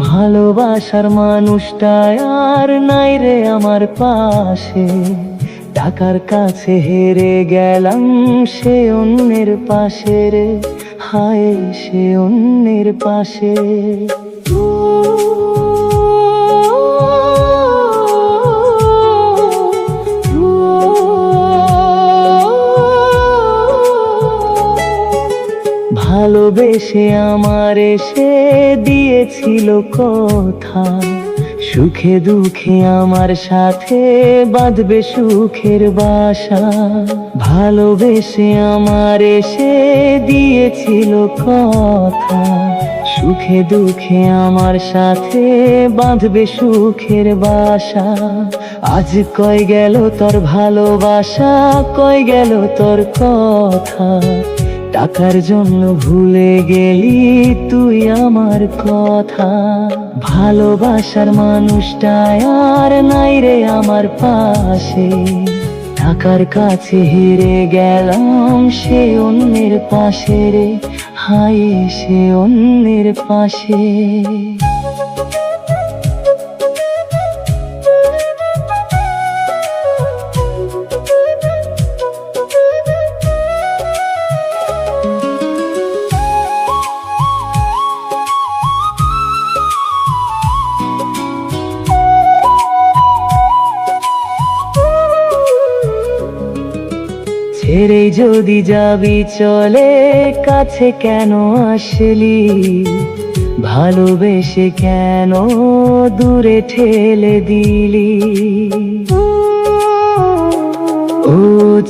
ভালোবাসার মানুষটা আর নাই রে আমার পাশে, টাকার কাছে হেরে গেলাম সে অন্যের পাশে রে, হায় সে অন্যের পাশে। ভালোবেসে আমার এসে দিয়েছিল কথা, সুখে দুঃখে আমার সাথে বাঁধবে সুখের বাসা। ভালোবেসে আমার এসে দিয়েছিল কথা, সুখে দুঃখে আমার সাথে বাঁধবে সুখের বাসা। আজ কই গেল তোর ভালোবাসা, কই গেল তোর কথা, টাকার জন্য ভুলে গেলি তুই আমার কথা। ভালোবাসার মানুষটা আর নাই রে আমার পাশে, টাকার কাছে হেরে গেলাম সে অন্যের পাশে রে, হায় সে অন্যের পাশে। ছেড়ে যদি যাবি চলে, কাছে কেন আসলি, ভালোবেসে কেন দূরে ঠেলে দিলি। ও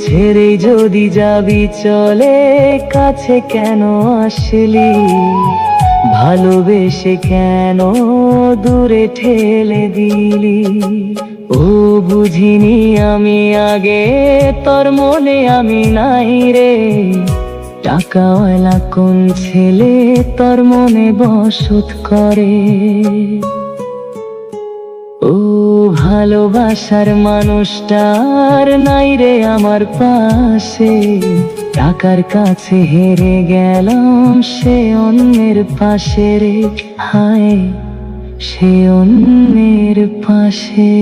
ছেড়ে যদি যাবি চলে, কাছে কেন আসলি, ভালোবেসে কেন দূরে ঠেলে দিলি। ও বুঝিনি আমি আগে তোর মনে আমি নাই রে, টাকাওয়ালা কোন ছেলে তোর মনে বসত করে। ও ভালোবাসার মানুষটা আর নাই রে আমার পাশে, টাকার কাছে হেরে গেলাম সে অন্যের পাশে রে, হায় সে অন্যের পাশে।